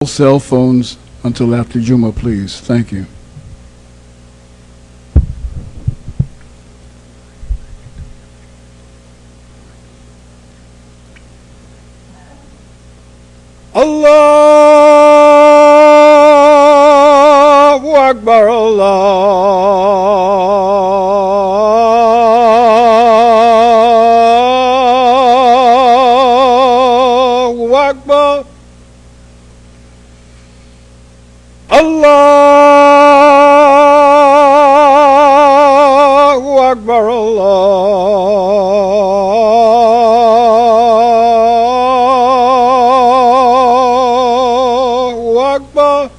cell phones until after Jumah, please. Thank you. Allahu Akbar, Allahu Akbar, Allahu Akbar, Allahu Akbar.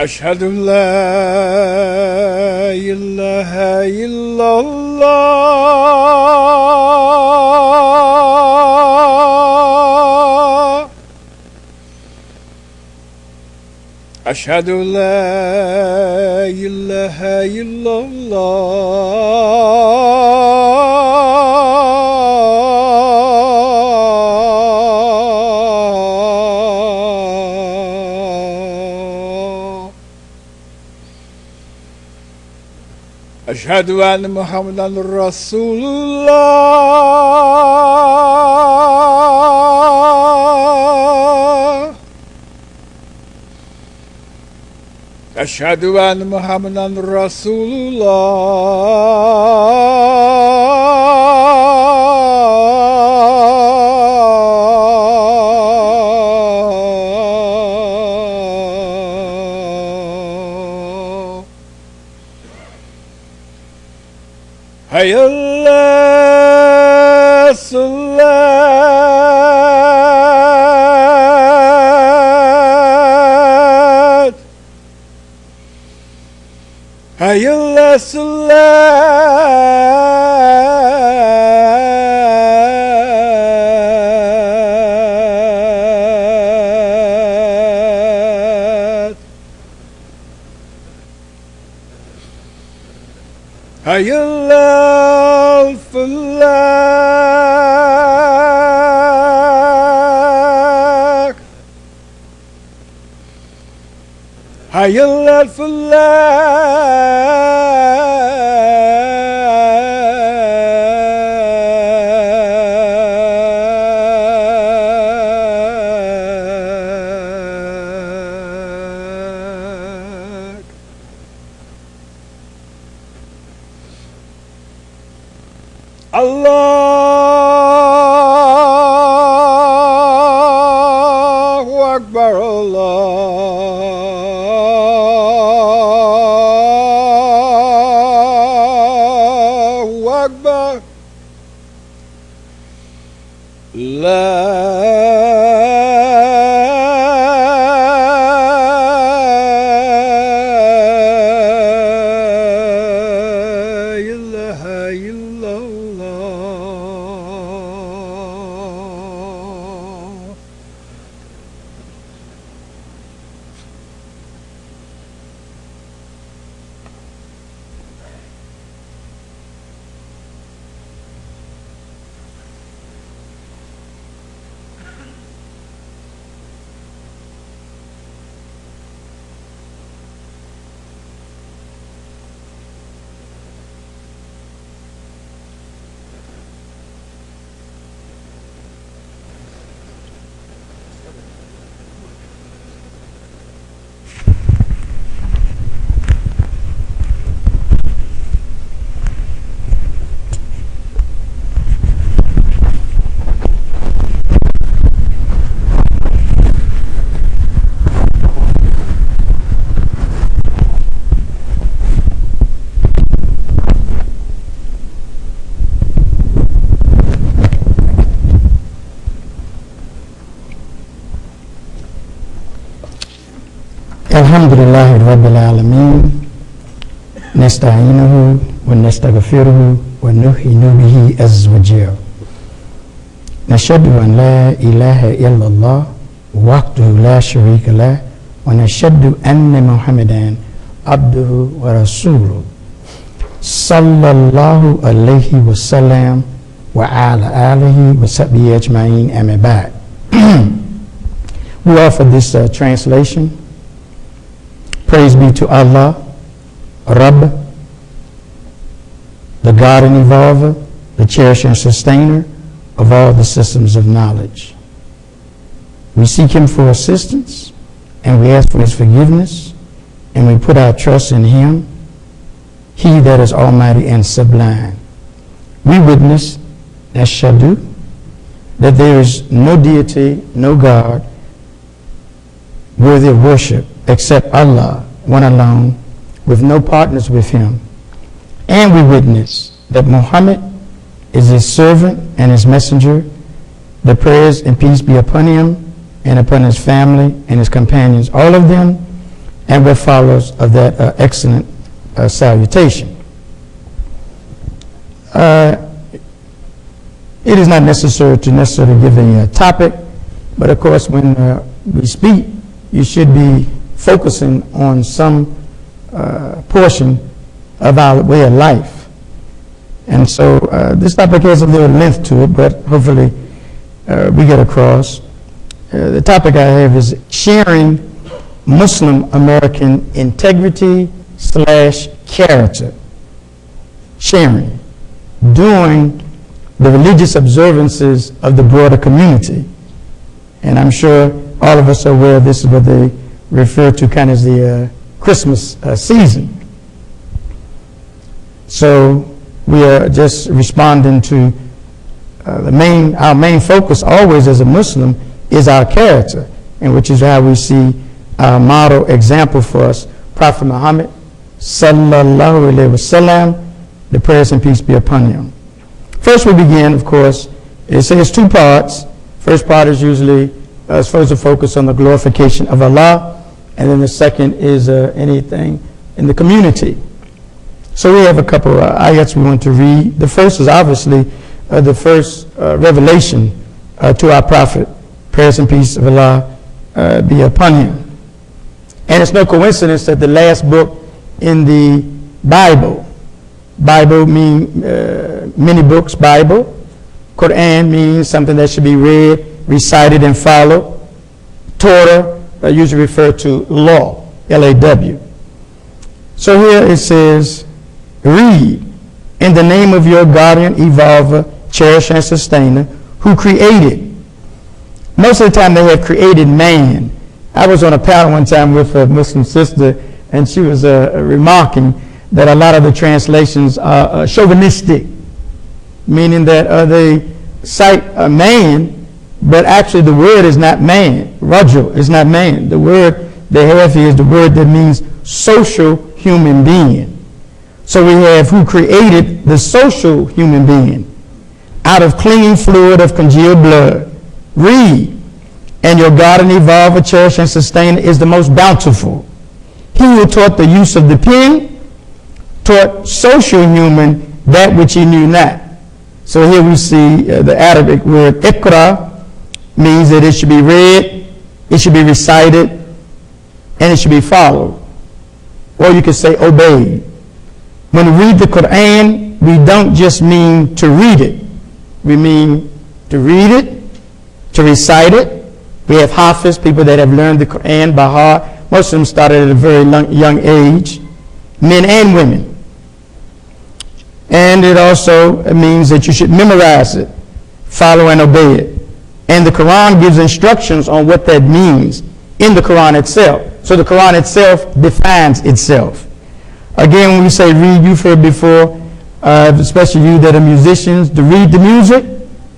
Ashhadu an la ilaha illallah. Ashhadu an la ilaha illallah. Ashhadu anna Muhammadan Rasulullah. Ashhadu anna Muhammadan Rasulullah. Hayya ala salat. Hayya ala salat. Hayya ala falah. Hayya ala falah. Allahu Akbar, Allahu Akbar. La ilaha illallah. الحمد لله رب العالمين نستعينه ونستغفره ونؤمن به عز وجل نشهد أن لا إله إلا الله وحده لا شريك له ونشهد أن محمدا عبده ورسوله صلى الله عليه وسلم وعلى آله وصحبه أجمعين أما بعد We offer this translation. Praise be to Allah, Rabb, the God and Evolver, the cherisher and sustainer of all the systems of knowledge. We seek Him for assistance, and we ask for His forgiveness, and we put our trust in Him, He that is almighty and sublime. We witness, ashhadu, that there is no deity, no God, worthy of worship except Allah, one alone, with no partners with Him. And we witness that Muhammad is His servant and His messenger, the prayers and peace be upon him and upon his family and his companions, all of them, and what follows of that excellent salutation. It is not necessary to necessarily give a topic, but of course when we speak, you should be focusing on some portion of our way of life. And so this topic has a little length to it, but hopefully we get across. The topic I have is sharing Muslim American integrity / character. Sharing. Doing the religious observances of the broader community. And I'm sure all of us are aware this is what they refer to kind of as the Christmas season. So we are just responding to our main focus always as a Muslim is our character, and which is how we see our model example for us, Prophet Muhammad sallallahu alaihi wasallam, the prayers and peace be upon him. First we begin, of course, it says two parts. First part is usually supposed to focus on the glorification of Allah, and then the second is anything in the community. So we have a couple of ayats we want to read. The first is obviously the first revelation to our prophet, prayers and peace of Allah be upon him. And it's no coincidence that the last book in the Bible means many books, Bible. Quran means something that should be read, recited, and followed. Torah usually refer to law, L-A-W. So here it says, read, in the name of your guardian, evolver, cherisher, and sustainer, who created. Most of the time they have created man. I was on a panel one time with a Muslim sister, and she was remarking that a lot of the translations are chauvinistic, meaning that they cite a man, but actually the word is not man. Rajul is not man. The word they have here is the word that means social human being. So we have who created the social human being out of clinging fluid of congealed blood. Read, and your God and evolver, cherish and sustain is the most bountiful. He who taught the use of the pen taught social human that which he knew not. So here we see the Arabic word ikra means that it should be read, it should be recited, and it should be followed. Or you could say obeyed. When we read the Quran, we don't just mean to read it. We mean to read it, to recite it. We have hafiz, people that have learned the Quran by heart. Most of them started at a very young age, men and women. And it also means that you should memorize it, follow and obey it. And the Quran gives instructions on what that means in the Quran itself. So the Quran itself defines itself. Again, when we say read, you've heard before, especially you that are musicians, to read the music.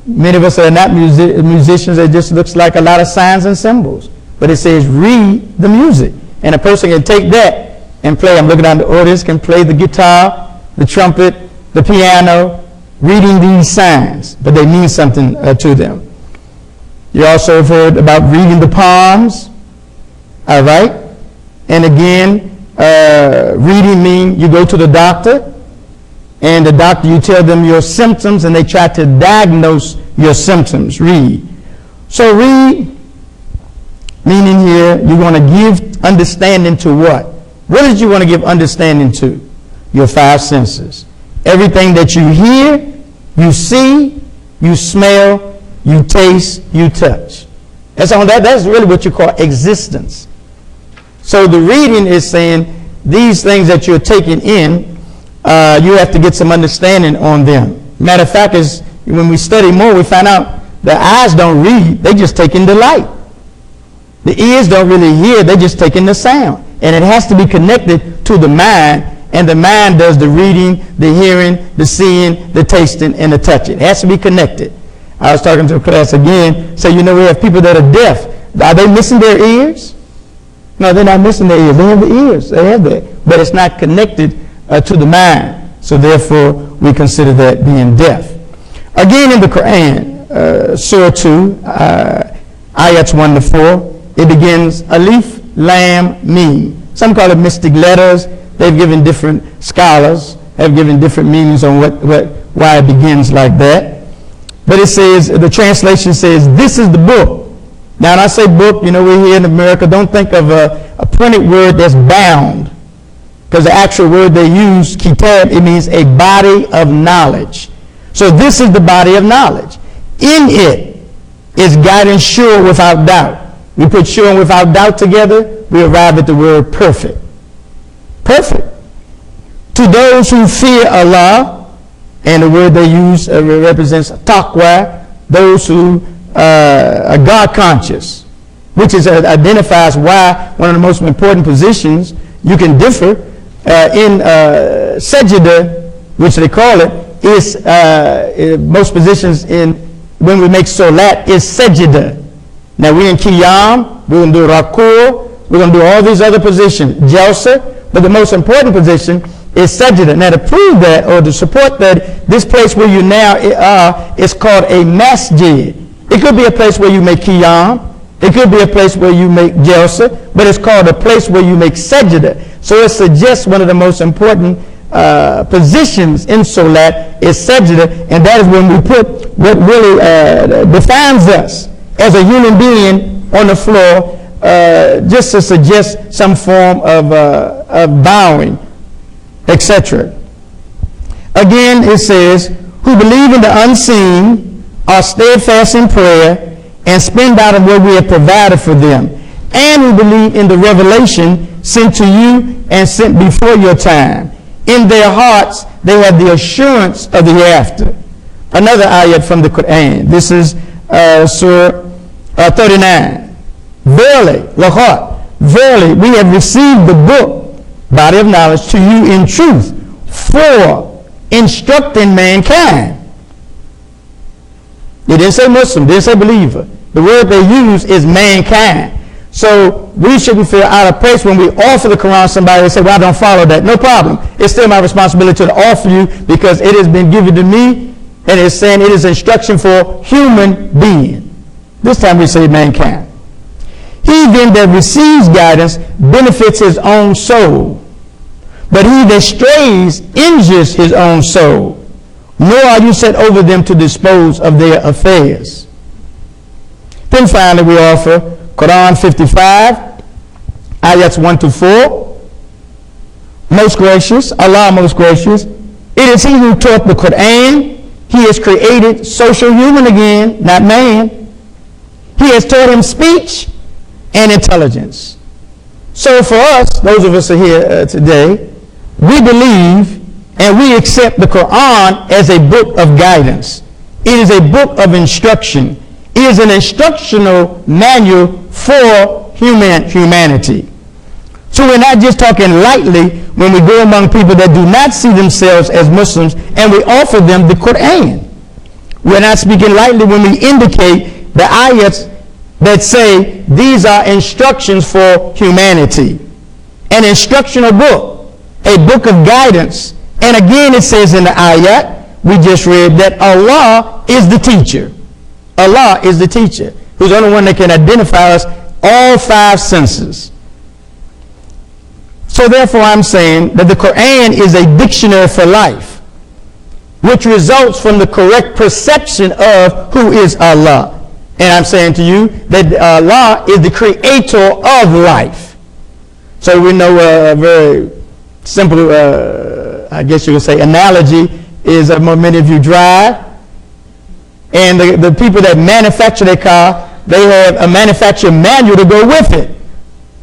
Many of us are not musicians. It just looks like a lot of signs and symbols. But it says read the music. And a person can take that and play. I'm looking down the audience, can play the guitar, the trumpet, the piano, reading these signs. But they mean something to them. You also have heard about reading the palms. All right? And again, reading means you go to the doctor, and the doctor, you tell them your symptoms, and they try to diagnose your symptoms. Read. So read, meaning here, you want to give understanding to what? What did you want to give understanding to? Your five senses. Everything that you hear, you see, you smell, you taste, you touch. That's really what you call existence. So the reading is saying these things that you're taking in, you have to get some understanding on them. Matter of fact, is when we study more, we find out the eyes don't read, they just take in the light. The ears don't really hear, they just take in the sound. And it has to be connected to the mind, and the mind does the reading, the hearing, the seeing, the tasting, and the touching. It has to be connected. I was talking to a class again, so we have people that are deaf. Are they missing their ears? No, they're not missing their ears. They have the ears. They have that. But it's not connected to the mind. So therefore, we consider that being deaf. Again, in the Quran, Surah 2, ayats 1 to 4, it begins, Alif, Lam, Mim. Some call it mystic letters. They've given different scholars, have given different meanings on why it begins like that. But it says, the translation says, this is the book. Now, when I say book, we're here in America, don't think of a printed word that's bound. Because the actual word they use, kitab, it means a body of knowledge. So this is the body of knowledge. In it is guidance sure without doubt. We put sure and without doubt together, we arrive at the word perfect. Perfect. To those who fear Allah, and the word they use represents taqwa, those who are God conscious, which identifies why one of the most important positions you can differ in sajda, which they call it, is most positions when we make salat is sajda. Now we in qiyam, we're going to do rakur, we're going to do all these other positions, jalsa, but the most important position is sajda. Now to prove that or to support that, this place where you now are is called a masjid. It could be a place where you make qiyam. It could be a place where you make jalsa, but it's called a place where you make sajda. So it suggests one of the most important positions in salat is sajda, and that is when we put what really defines us as a human being on the floor, just to suggest some form of bowing, etc. Again, it says, who believe in the unseen, are steadfast in prayer, and spend out of what we have provided for them, and who believe in the revelation sent to you and sent before your time. In their hearts, they have the assurance of the hereafter. Another ayat from the Quran. This is Surah 39. Verily, Lahot, verily, we have received the book, body of knowledge, to you in truth, for instructing mankind. It didn't say Muslim, didn't say believer. The word they use is mankind. So we shouldn't feel out of place when we offer the Quran to somebody and say, well, I don't follow that. No problem. It's still my responsibility to offer you because it has been given to me, and it's saying it is instruction for human being. This time we say mankind. He then that receives guidance benefits his own soul, but he that strays injures his own soul. Nor are you set over them to dispose of their affairs. Then finally we offer Quran 55, ayats 1 to 4. Most gracious, Allah most gracious, it is He who taught the Quran. He has created social human again, not man. He has taught him speech and intelligence. So for us, those of us who are here today, we believe and we accept the Quran as a book of guidance. It is a book of instruction. It is an instructional manual for humanity. So we're not just talking lightly when we go among people that do not see themselves as Muslims and we offer them the Quran. We're not speaking lightly when we indicate the ayats that say these are instructions for humanity. An instructional book, a book of guidance. And again it says in the ayat we just read that Allah is the teacher. Allah is the teacher, who's the only one that can identify us all five senses. So therefore I'm saying that the Quran is a dictionary for life, which results from the correct perception of who is Allah. And I'm saying to you that Allah is the creator of life. So we know a very simple, I guess you could say, analogy is many of you drive, and the people that manufacture their car, they have a manufacturer manual to go with it.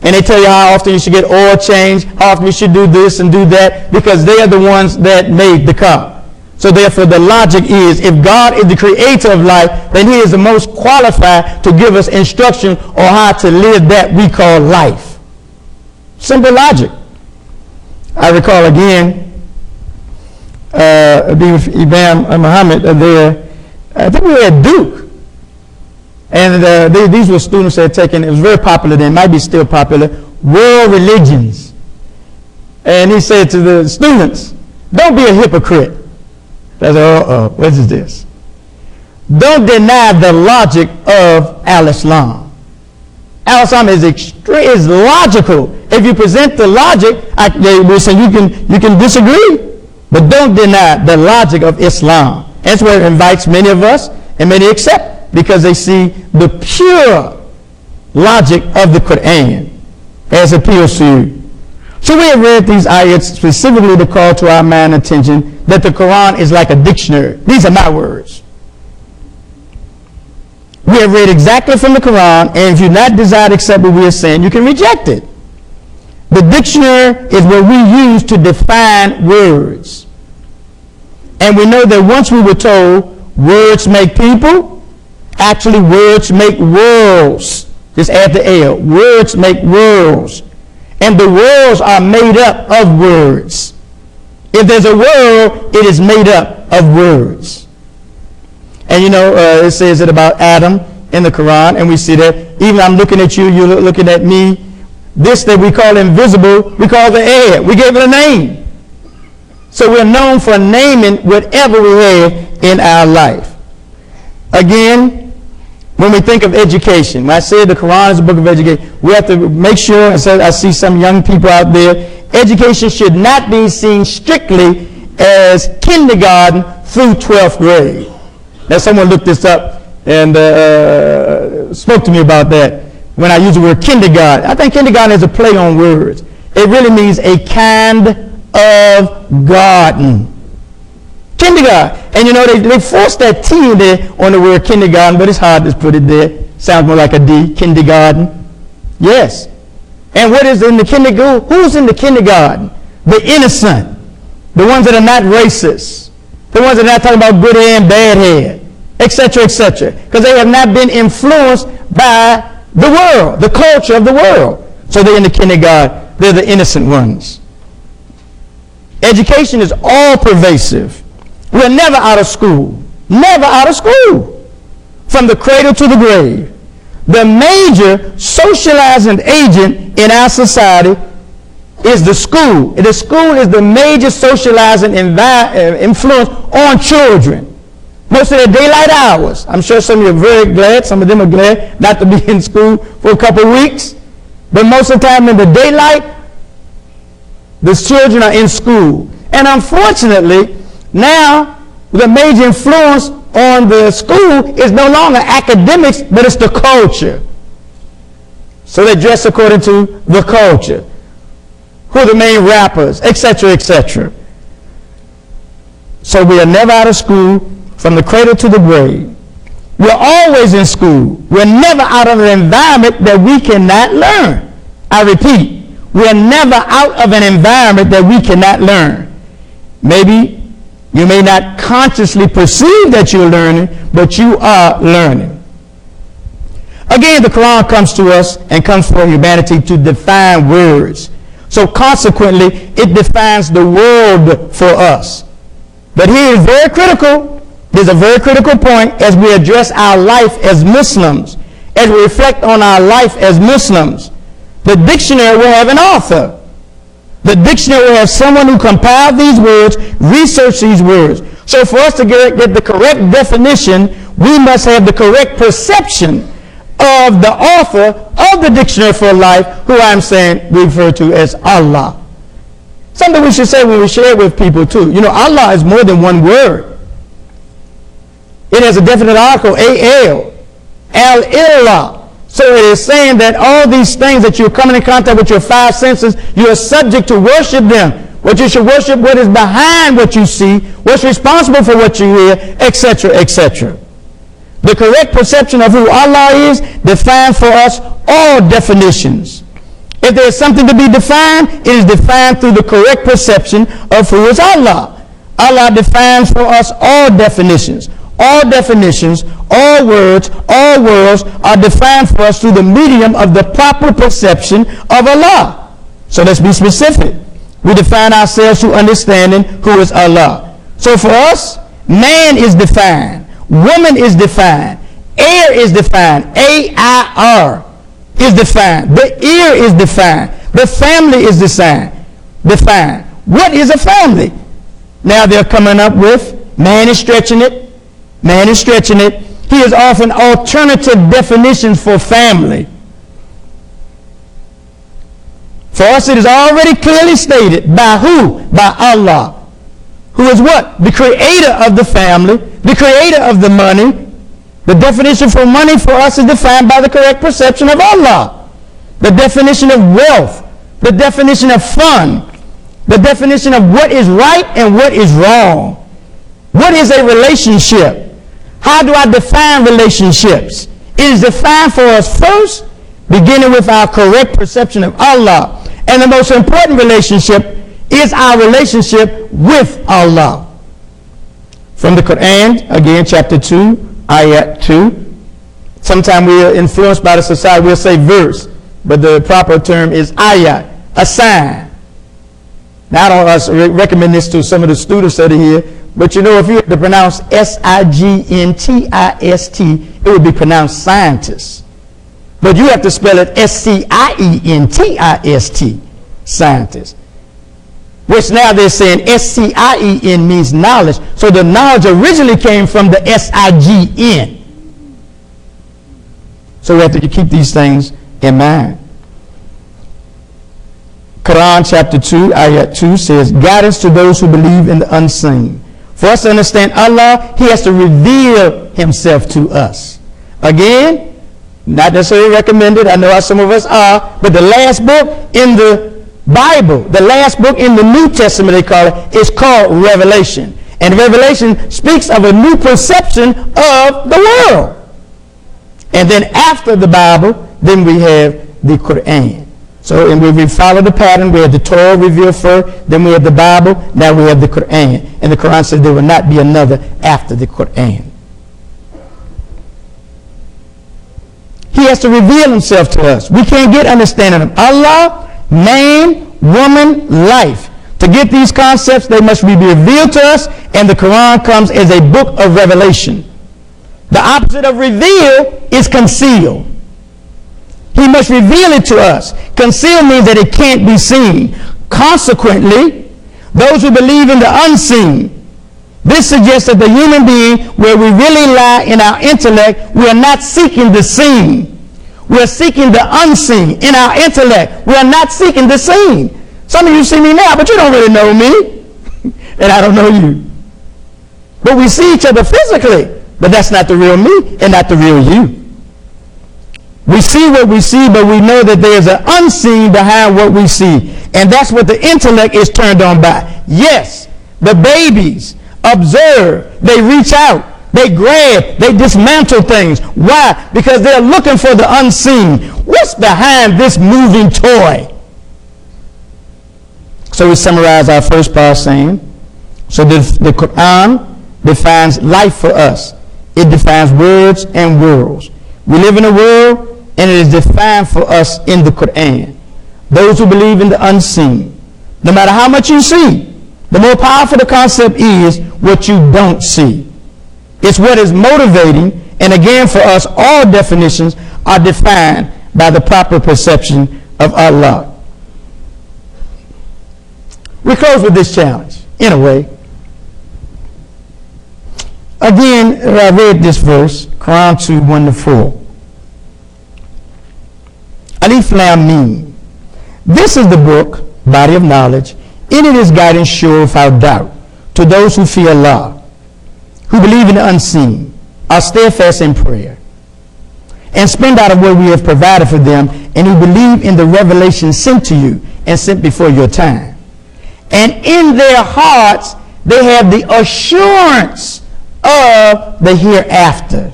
And they tell you how often you should get oil change, how often you should do this and do that, because they are the ones that made the car. So therefore the logic is, if God is the creator of life, then he is the most qualified to give us instruction on how to live that we call life. Simple logic. I recall again, being with Imam Muhammad there, I think we were at Duke. And these were students that had taken, it was very popular then, might be still popular, world religions. And he said to the students, don't be a hypocrite. I said, what is this? Don't deny the logic of Al-Islam. Al-Islam is logical. If you present the logic, they will say you can disagree, but don't deny the logic of Islam. That's where it invites many of us, and many accept, because they see the pure logic of the Quran as appeals to you. So we have read these ayats specifically to call to our mind attention that the Quran is like a dictionary. These are my words. We have read exactly from the Quran, and if you not desire to accept what we are saying, you can reject it. The dictionary is what we use to define words. And we know that once we were told words make people, actually words make worlds. Just add the L. Words make worlds. And the worlds are made up of words. If there's a world, it is made up of words. And you know, it says it about Adam in the Quran, and we see that even I'm looking at you, you're looking at me. This that we call invisible, we call the air. We gave it a name. So we're known for naming whatever we have in our life. Again, when we think of education, when I say the Quran is a book of education, we have to make sure, and I see some young people out there, education should not be seen strictly as kindergarten through 12th grade. Now someone looked this up and spoke to me about that when I use the word kindergarten. I think kindergarten is a play on words. It really means a kind of garden. Kindergarten. And you know, they forced that T in there on the word kindergarten, but it's hard to put it there. Sounds more like a D, kindergarten. Yes. And what is in the kindergarten? Who's in the kindergarten? The innocent. The ones that are not racist. The ones that are not talking about good hair and bad hair, etc., etc. Because they have not been influenced by the world, the culture of the world. So they're in the kindergarten. They're the innocent ones. Education is all pervasive. We're never out of school. Never out of school. From the cradle to the grave. The major socializing agent in our society is the school. The school is the major socializing influence on children. Most of their daylight hours. I'm sure some of you are very glad, some of them are glad not to be in school for a couple of weeks. But most of the time in the daylight, the children are in school. And unfortunately, now the major influence on the school is no longer academics, but it's the culture. So they dress according to the culture. Who are the main rappers, etc., etc. So we are never out of school from the cradle to the grave. We're always in school. We're never out of an environment that we cannot learn. I repeat, we're never out of an environment that we cannot learn. Maybe you may not consciously perceive that you're learning, but you are learning. Again, the Quran comes to us and comes for humanity to define words. So consequently, it defines the world for us. But here is very critical. There's a very critical point as we address our life as Muslims, as we reflect on our life as Muslims. The dictionary will have an author. The dictionary will have someone who compiled these words, researched these words. So for us to get the correct definition, we must have the correct perception of the author of the dictionary for life, who I'm saying we refer to as Allah. Something we should say when we share with people too. You know, Allah is more than one word. It has a definite article, A-L, Al-Illah. So it is saying that all these things that you're coming in contact with your five senses, you are subject to worship them. What you should worship, what is behind what you see, what's responsible for what you hear, etc., etc. The correct perception of who Allah is defines for us all definitions. If there is something to be defined, it is defined through the correct perception of who is Allah. Allah defines for us all definitions. All definitions, all words, all worlds are defined for us through the medium of the proper perception of Allah. So let's be specific. We define ourselves through understanding who is Allah. So for us, man is defined. Woman is defined. Air is defined. A-I-R is defined. The ear is defined. The family is defined. What is a family? Now they're coming up with, man is stretching it. Man is stretching it. He is offering alternative definitions for family. For us, it is already clearly stated by who? By Allah. Who is what? The creator of the family, the creator of the money. The definition for money for us is defined by the correct perception of Allah. The definition of wealth, the definition of fun, the definition of what is right and what is wrong. What is a relationship? How do I define relationships? It is defined for us first, beginning with our correct perception of Allah. And the most important relationship is our relationship with Allah. From the Quran, again, chapter 2, ayat 2. Sometimes we are influenced by the society, we'll say verse, but the proper term is ayat, a sign. Now, I don't recommend this to some of the students that are here, but you know, if you were to pronounce S-I-G-N-T-I-S-T, it would be pronounced scientist. But you have to spell it S-C-I-E-N-T-I-S-T, scientist. Which now they're saying S-C-I-E-N means knowledge. So the knowledge originally came from the S-I-G-N. So we have to keep these things in mind. Quran chapter 2, ayat 2 says, guidance to those who believe in the unseen. For us to understand Allah, He has to reveal Himself to us. Again, not necessarily recommended. I know how some of us are, but the last book in the Bible, the last book in the New Testament, they call it, is called Revelation. And Revelation speaks of a new perception of the world. And then after the Bible, then we have the Quran. So and we follow the pattern. We have the Torah revealed first, then we have the Bible, now we have the Quran. And the Quran says there will not be another after the Quran. He has to reveal Himself to us. We can't get understanding of Allah, man, woman, life. To get these concepts, they must be revealed to us, and the Quran comes as a book of revelation. The opposite of reveal is conceal. He must reveal it to us. Conceal means that it can't be seen. Consequently, those who believe in the unseen, this suggests that the human being, where we really lie in our intellect, we are not seeking the seen. We're seeking the unseen in our intellect. We are not seeking the seen. Some of you see me now, but you don't really know me. And I don't know you. But we see each other physically. But that's not the real me and not the real you. We see what we see, but we know that there's an unseen behind what we see. And that's what the intellect is turned on by. Yes, the babies observe, they reach out, they grab, they dismantle things. Why? Because they're looking for the unseen. What's behind this moving toy? So we summarize our first part saying, so the Quran defines life for us. It defines words and worlds. We live in a world, and it is defined for us in the Quran. Those who believe in the unseen, no matter how much you see, the more powerful the concept is what you don't see. It's what is motivating, and again for us, all definitions are defined by the proper perception of Allah. We close with this challenge, in a way. Again, I read this verse, Quran 2, 1-4. Alif Lam Mim. This is the book, body of knowledge. In it is guidance sure without doubt to those who fear Allah, who believe in the unseen, are steadfast in prayer, and spend out of what we have provided for them, and who believe in the revelation sent to you and sent before your time. And in their hearts they have the assurance of the hereafter.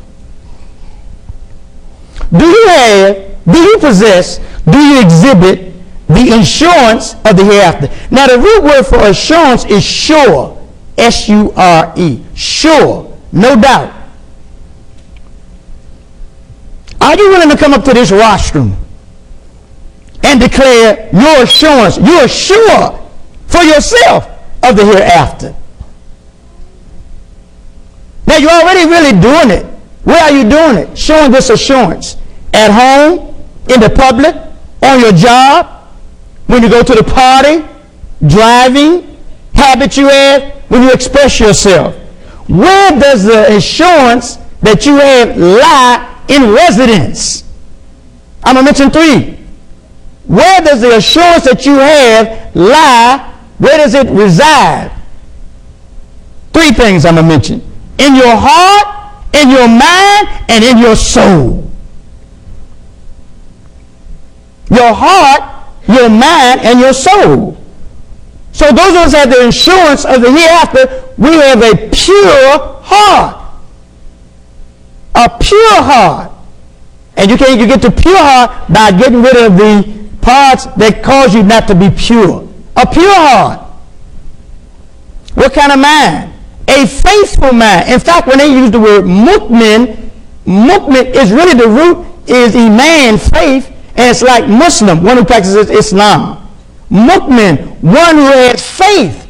do you possess, do you exhibit the insurance of the hereafter? Now, the root word for assurance is sure, S-U-R-E, sure, no doubt. Are you willing to come up to this rostrum and declare your assurance? You are sure for yourself of the hereafter. Now, you're already really doing it. Where are you doing it? Showing this assurance. At home, in the public, on your job, when you go to the party, driving, habit you have, when you express yourself. Where does the assurance that you have lie in residence? I'm going to mention 3. Where does the assurance that you have lie? Where does it reside? 3 things I'm going to mention. In your heart, in your mind, and in your soul. Your heart, your mind, and your soul. So those of us that have the insurance of the hereafter, we have a pure heart. A pure heart. And you get to pure heart by getting rid of the parts that cause you not to be pure. A pure heart. What kind of mind? A faithful mind. In fact, when they use the word mu'min, mu'min is really, the root is iman, faith, and it's like Muslim, one who practices Islam. Mu'min, one who has faith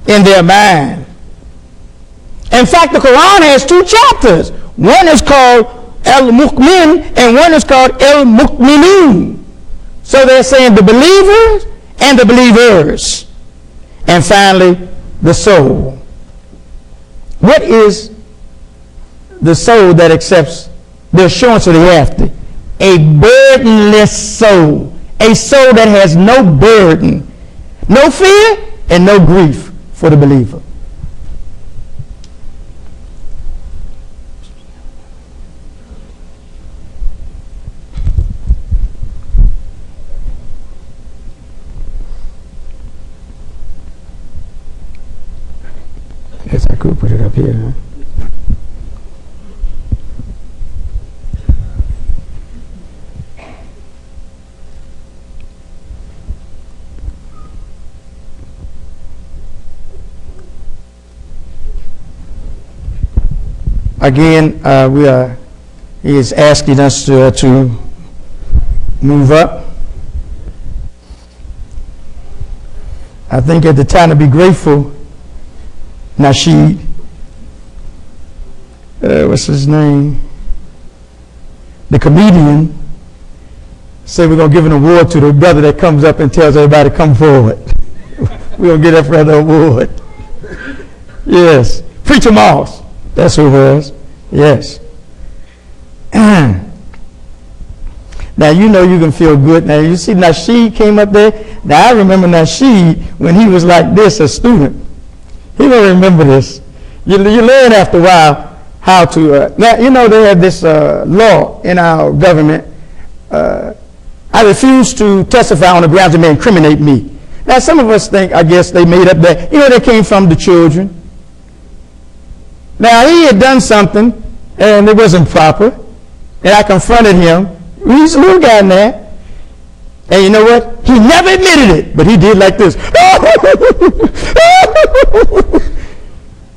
in their mind. In fact, the Quran has 2 chapters. One is called Al-Mu'min and one is called Al-Mu'minun. So they're saying the believers and the believers. And finally, the soul. What is the soul that accepts the assurance of the hereafter? A burdenless soul. A soul that has no burden, no fear, and no grief for the believer. I guess I could put it up here, huh? Again, he is asking us to move up. I think at the time to be grateful, Nasheed, what's his name? The comedian, said we're going to give an award to the brother that comes up and tells everybody to come forward. We're going to get that brother award. Yes. Preacher Moss. That's who it was. Yes. Now, you know you can feel good. Now, you see Nasheed came up there. Now, I remember Nasheed when he was like this, a student. He will remember this. You learn after a while how to, now, you know, they have this law in our government. I refuse to testify on the grounds it may incriminate me. Now, some of us think, I guess, they made up that. You know, they came from the children. Now, he had done something, and it wasn't proper, and I confronted him. He's a little guy now. And you know what? He never admitted it, but he did like this.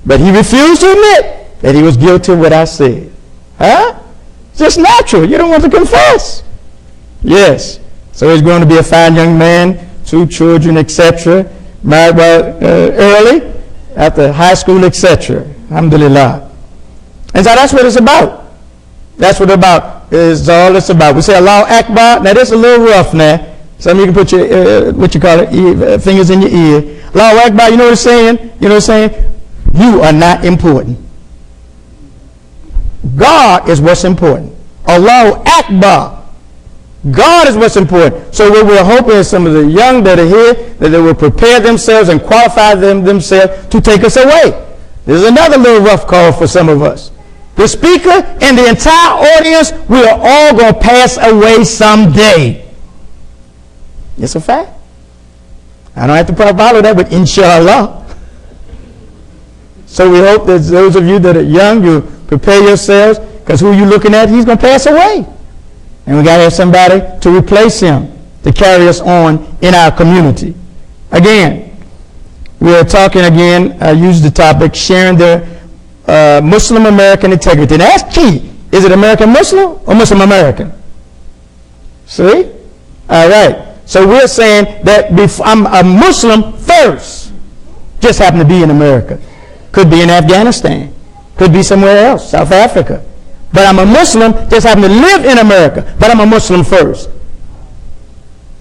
But he refused to admit that he was guilty of what I said. Huh? It's just natural. You don't want to confess. Yes. So he's going to be a fine young man, 2 children, etc. Married early, after high school, etc. Alhamdulillah. And so that's what it's about. That's what it's about. Is all it's about. We say Allahu Akbar. Now this is a little rough now. Some of you can put your, what you call it, fingers in your ear. Allahu Akbar, you know what it's saying? You know what it's saying? You are not important. God is what's important. Allahu Akbar. God is what's important. So what we're hoping is some of the young that are here, that they will prepare themselves and qualify themselves to take us away. This is another little rough call for some of us. The speaker and the entire audience, we are all going to pass away someday. It's a fact. I don't have to follow that, but inshallah. So we hope that those of you that are young, you prepare yourselves, because who you're looking at, he's going to pass away. And we got to have somebody to replace him, to carry us on in our community. Again, we are talking again, I use the topic, sharing the Muslim American integrity. And that's key. Is it American Muslim or Muslim American? See? All right. So we're saying that I'm a Muslim first. Just happen to be in America. Could be in Afghanistan. Could be somewhere else, South Africa. But I'm a Muslim, just happen to live in America. But I'm a Muslim first.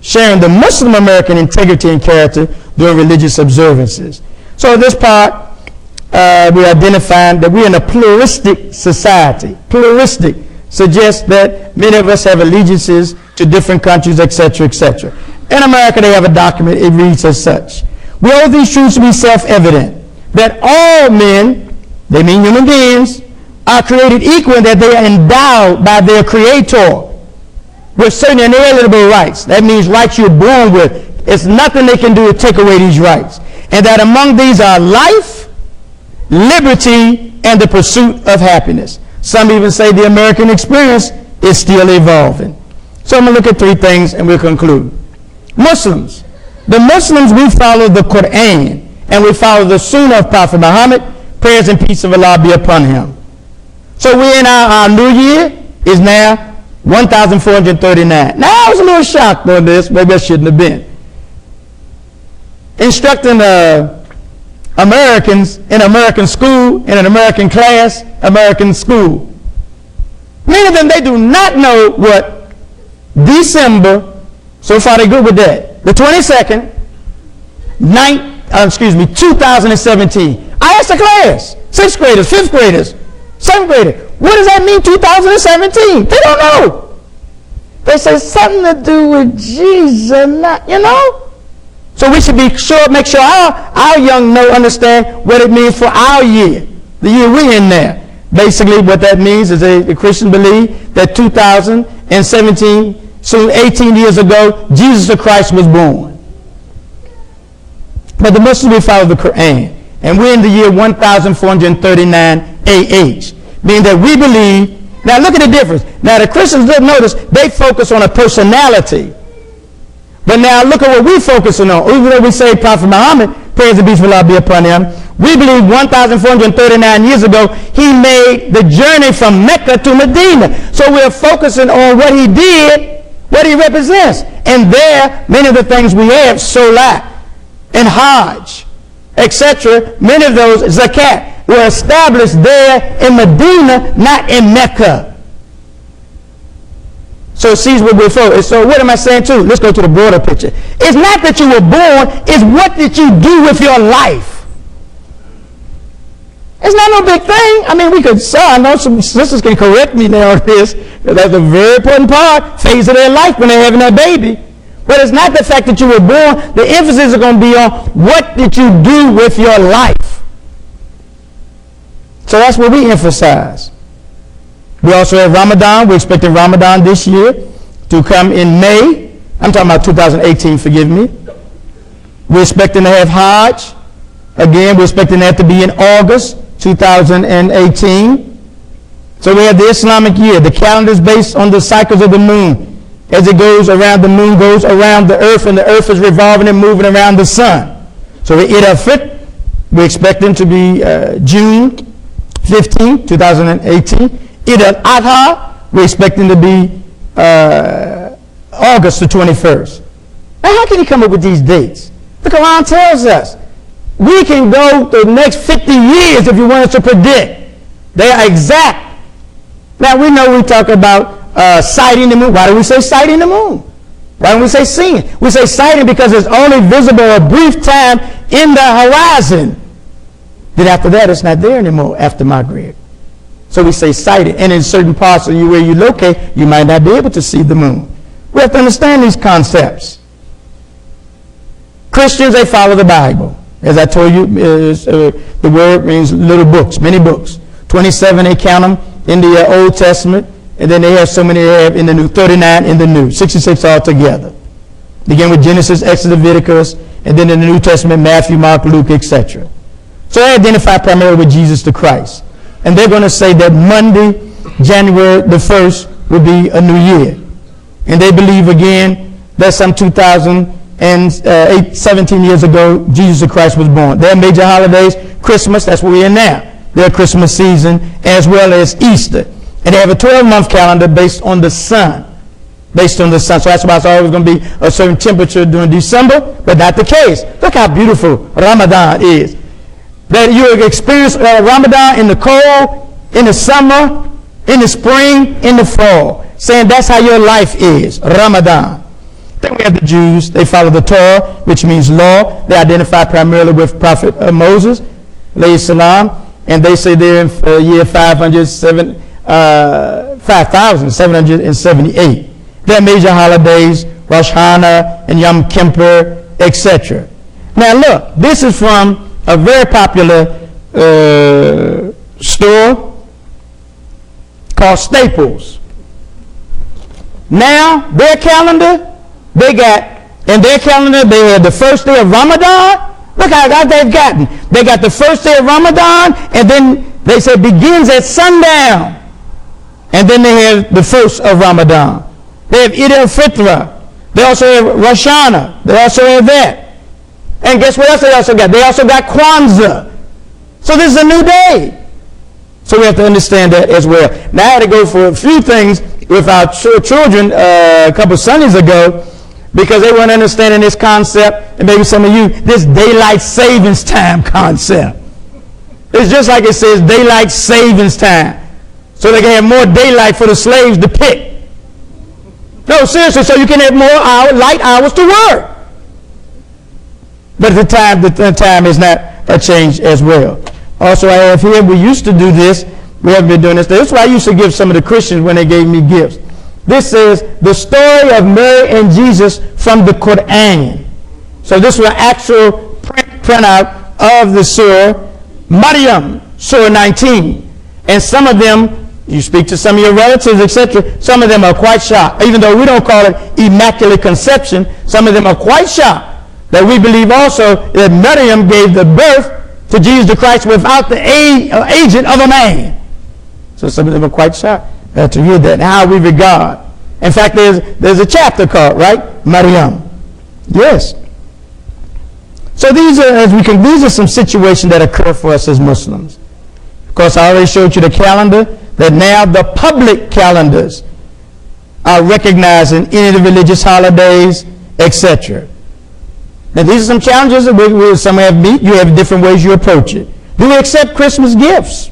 Sharing the Muslim American integrity and character during religious observances. So this part, we identified that we're in a pluralistic society. Pluralistic suggests that many of us have allegiances to different countries, etc., etc. In America, they have a document. It reads as such. We owe these truths to be self-evident, that all men, they mean human beings, are created equal and that they are endowed by their Creator with certain inalienable rights. That means rights you're born with. It's nothing they can do to take away these rights. And that among these are life, liberty, and the pursuit of happiness. Some even say the American experience is still evolving. So I'm going to look at three things and we'll conclude. Muslims. The Muslims, we follow the Quran and we follow the Sunnah of Prophet Muhammad. Prayers and peace of Allah be upon him. So we're in our new year is now 1,439. Now I was a little shocked on this. Maybe I shouldn't have been. Instructing Americans in American school, in an American class, American school. Many of them, they do not know what December, so far they're good with that, the 22nd, 2017. I asked the class, 6th graders, 5th graders, 7th graders, what does that mean, 2017? They don't know. They say something to do with Jesus, you know? So we should make sure our young understand what it means for our year, the year we're in there. Basically, what that means is the Christians believe that 2017, soon 18 years ago, Jesus Christ was born. But the Muslims, we follow the Quran. And we're in the year 1439 AH, meaning that we believe. Now look at the difference. Now the Christians, notice, they focus on a personality. But now look at what we're focusing on. Even though we say Prophet Muhammad, praise and peace of Allah be upon him, we believe 1,439 years ago, he made the journey from Mecca to Medina. So we're focusing on what he did, what he represents. And there, many of the things we have, Salah and Hajj, etc., many of those, Zakat, were established there in Medina, not in Mecca. So it sees what we're for. So what am I saying too? Let's go to the broader picture. It's not that you were born, it's what did you do with your life. It's not no big thing. I mean, we could say, I know some sisters can correct me now on this, that's a very important part, phase of their life when they're having that baby. But it's not the fact that you were born. The emphasis is going to be on what did you do with your life. So that's what we emphasize. We also have Ramadan. We're expecting Ramadan this year to come in May. I'm talking about 2018, forgive me. We're expecting to have Hajj. Again, we're expecting that to be in August 2018. So we have the Islamic year. The calendar is based on the cycles of the moon. As it goes around, the moon goes around the earth, and the earth is revolving and moving around the sun. So the Eid al-Fitr, we're expecting to be June 15, 2018. Eid al-Adha, we're expecting to be August the 21st. Now, how can you come up with these dates? The Quran tells us we can go the next 50 years if you want us to predict. They are exact. Now, we know we talk about sighting the moon. Why do we say sighting the moon? Why don't we say seeing? We say sighting because it's only visible a brief time in the horizon. Then after that, it's not there anymore after Maghrib. So we say sighted. And in certain parts of you where you locate, you might not be able to see the moon. We have to understand these concepts. Christians, they follow the Bible. As I told you, the word means little books, many books. 27, they count them in the Old Testament. And then they have so many they have in the New, 39 in the New, 66 altogether. Begin with Genesis, Exodus, Leviticus, and then in the New Testament, Matthew, Mark, Luke, etc. So they identify primarily with Jesus the Christ. And they're going to say that Monday, January the 1st, will be a new year. And they believe again that some 17 years ago, Jesus Christ was born. Their major holidays, Christmas, that's where we're in now. Their Christmas season, as well as Easter. And they have a 12-month calendar based on the sun. Based on the sun. So that's why it's always going to be a certain temperature during December, but not the case. Look how beautiful Ramadan is. That you experience Ramadan in the cold, in the summer, in the spring, in the fall. Saying that's how your life is, Ramadan. Then we have the Jews. They follow the Torah, which means law. They identify primarily with Prophet Moses, alayhi salam, and they say they're in year 5,778. Their major holidays, Rosh Hashanah and Yom Kippur, etc. Now look, this is from a very popular store called Staples. Now, their calendar, they had the first day of Ramadan. Look how they've gotten. They got the first day of Ramadan, and then they say begins at sundown. And then they have the first of Ramadan. They have Eid al-Fitr. They also have Rosh Hashanah. They also have that. And guess what else they also got? They also got Kwanzaa. So this is a new day. So we have to understand that as well. Now I had to go for a few things with our children a couple Sundays ago because they weren't understanding this concept, and maybe some of you, this daylight savings time concept. It's just like it says daylight savings time. So they can have more daylight for the slaves to pick. No, seriously, so you can have more light hours to work. But the time is not a change as well. Also, I have here, we used to do this. We haven't been doing this. This is what I used to give some of the Christians when they gave me gifts. This is the story of Mary and Jesus from the Quran. So this was an actual printout of the surah, Maryam, surah 19. And some of them, you speak to some of your relatives, etc., some of them are quite shocked. Even though we don't call it immaculate conception, some of them are quite shocked that we believe also that Maryam gave the birth to Jesus Christ without the agent of a man. So some of them are quite shocked to hear that, how we regard. In fact, there's a chapter called, right, Maryam. Yes. So these are some situations that occur for us as Muslims. Of course, I already showed you the calendar, that now the public calendars are recognizing any of the religious holidays, etc. Now, these are some challenges that some have meet. You have different ways you approach it. Do we accept Christmas gifts?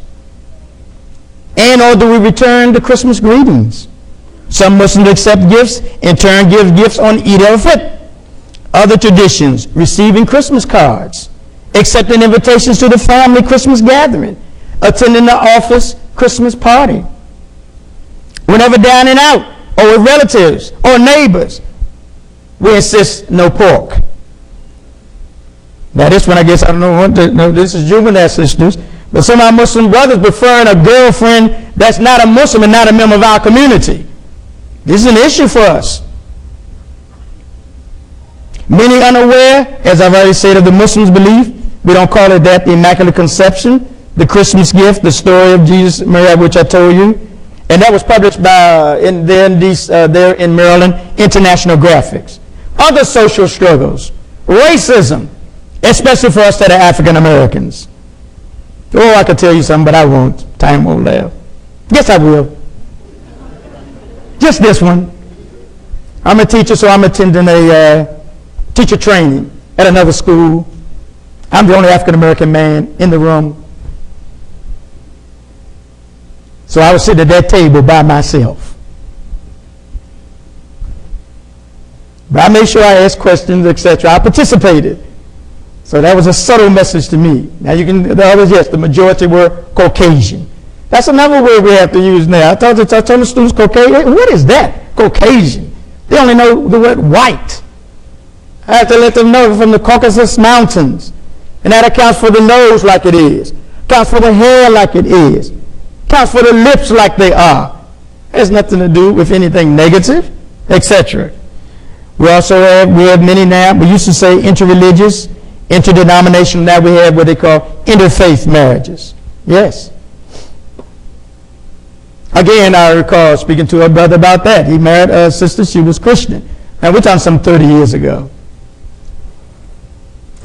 And or do we return the Christmas greetings? Some Muslims accept gifts, in turn give gifts on Eid al-Fitr. Other traditions, receiving Christmas cards, accepting invitations to the family Christmas gathering, attending the office Christmas party. Whenever dining out, or with relatives, or neighbors, we insist no pork. Now this one, I guess, I don't know no, this is juvenile sisters, but some of our Muslim brothers preferring a girlfriend that's not a Muslim and not a member of our community. This is an issue for us. Many unaware, as I've already said, of the Muslims' belief. We don't call it that, the Immaculate Conception, the Christmas gift, the story of Jesus, Mary, which I told you. And that was published by, there in Maryland, International Graphics. Other social struggles, racism, especially for us that are African Americans. Oh, I could tell you something, but I won't. Time won't allow. Yes, I will. Just this one. I'm a teacher, so I'm attending a teacher training at another school. I'm the only African American man in the room. So I was sitting at that table by myself. But I made sure I asked questions, etc. I participated. So that was a subtle message to me. Now you can, the others, yes, the majority were Caucasian. That's another word we have to use now. I told the students Caucasian. What is that? Caucasian. They only know the word white. I have to let them know from the Caucasus Mountains. And that accounts for the nose like it is. Accounts for the hair like it is. Accounts for the lips like they are. It has nothing to do with anything negative, etc. We also have many now, we used to say interreligious, interdenominational, now we have what they call interfaith marriages. Yes. Again, I recall speaking to a brother about that. He married a sister, she was Christian. Now, we're talking some 30 years ago.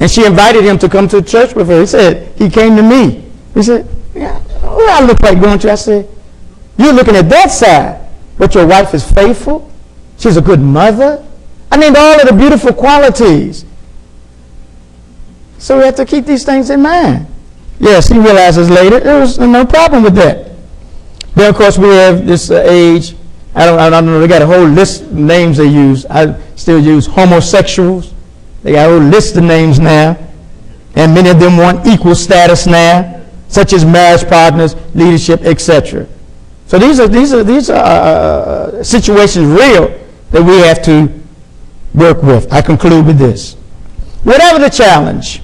And she invited him to come to church with her. He said, he came to me. He said, yeah, what do I look like going to? I said, you're looking at that side, but your wife is faithful. She's a good mother. I named all of the beautiful qualities. So we have to keep these things in mind. Yes, he realizes later there was no problem with that. Then, of course, we have this age. I don't know. They got a whole list of names they use. I still use homosexuals. They got a whole list of names now. And many of them want equal status now, such as marriage partners, leadership, etc. So these are situations real that we have to work with. I conclude with this. Whatever the challenge,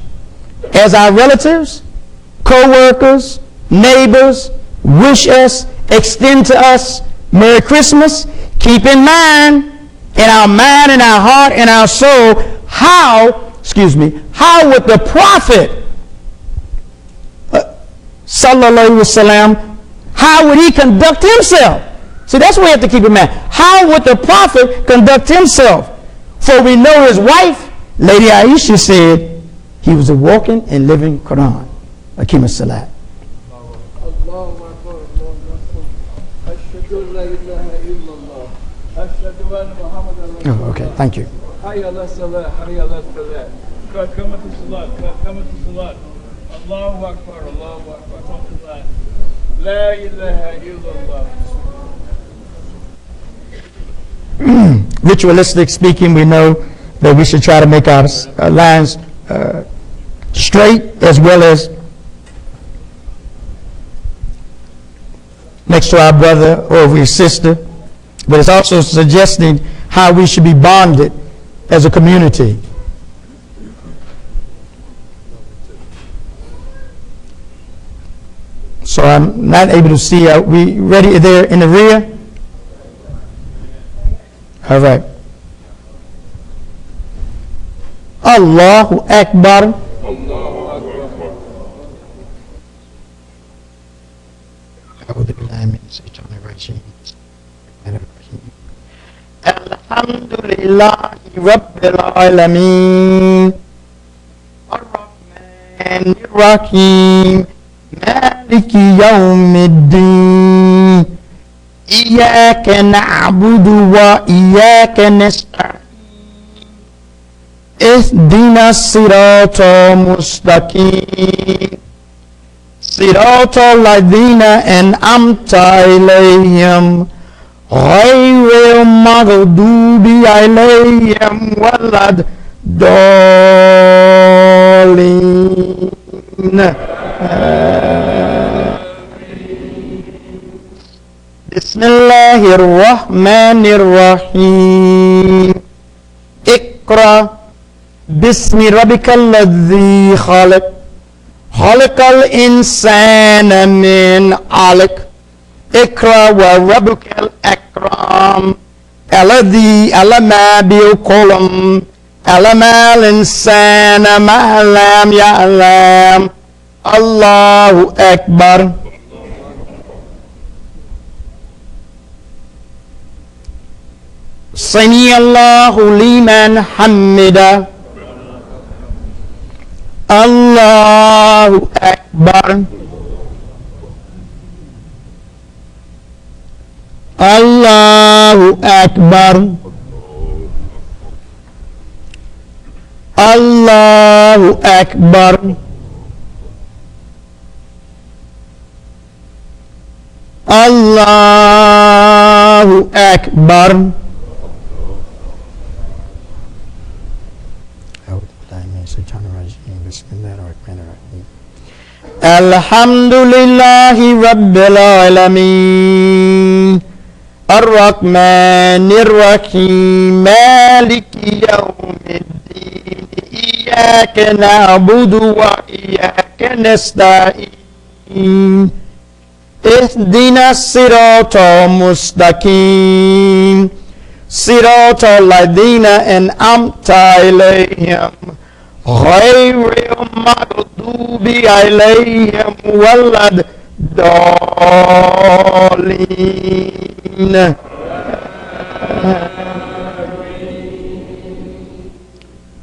as our relatives, co-workers, neighbors wish us, extend to us Merry Christmas, keep in mind, in our mind, in our heart, in our soul, how would the Prophet, sallallahu alaihi wasallam, how would he conduct himself? See, that's what we have to keep in mind. How would the Prophet conduct himself? For we know his wife, Lady Aisha, said he was a walking and living Quran. Akim as-salat. Oh, okay, thank you. Ritualistic speaking, we know that we should try to make our lines straight, as well as next to our brother or his sister. But it's also suggesting how we should be bonded as a community. So I'm not able to see. Are we ready there in the rear? All right. Allahu Akbar. Alhamdulillahi Rabbil Alameen Ar-Rahman Ar-Rahim Maliki Yawmiddin Iyaka na'budu wa iyaka nasta'in Ihdina sirata mustaqim Sirata alladhina an'amta ilayhim غير المغضوب عليهم ولا الضالين بسم الله الرحمن الرحيم اقرأ باسم ربك الذي خلق خلق الإنسان من علق اقرأ وربك الأكرم الذي علم بالقلم علم الإنسان ما لم يعلم الله أكبر. سمع الله لمن حمده. الله أكبر. الله أكبر. الله أكبر. الله أكبر. الحمد لله رب العالمين الرحمن الرحيم مالك يوم الدين إياك نعبد وإياك نستعين اهدنا الصراط المستقيم صراط الذين أنعمت عليهم غير المغضوب عليهم ولا الضالين الضالين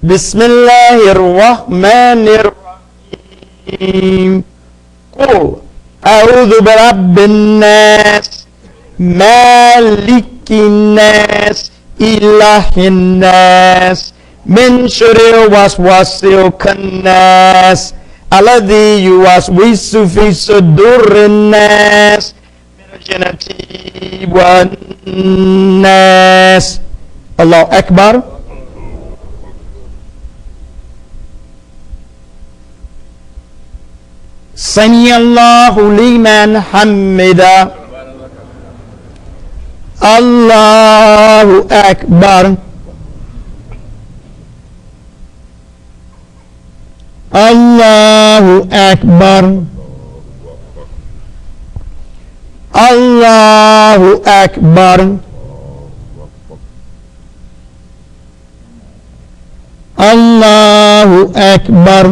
بسم الله الرحمن الرحيم قل أعوذ برب الناس مالك الناس إله الناس من شر الوسواس الخناس الذي يوسوس في صدور الناس من الجنة والناس. الله أكبر. سمع الله لمن حمده. الله أكبر. الله أكبر. الله أكبر. الله أكبر.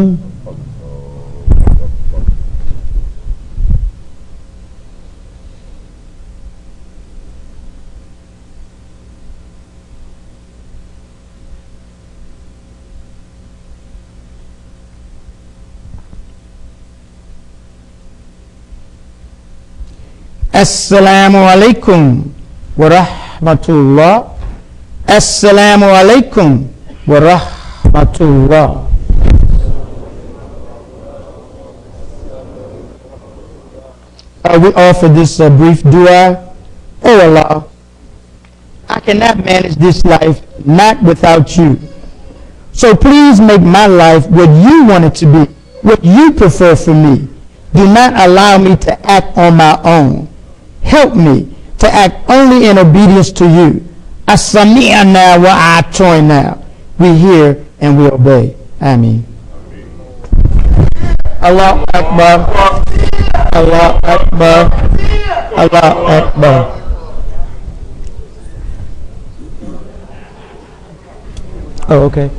Assalamu alaikum wa rahmatullah. Assalamu alaikum wa rahmatullah. We offer this brief dua. Oh Allah, I cannot manage this life not without you. So please make my life what you want it to be, what you prefer for me. Do not allow me to act on my own. Help me to act only in obedience to you. As-sami'na wa a'toina. We hear and we obey. Ameen. Allah Akbar. Allah Akbar. Allah Akbar. Oh, okay.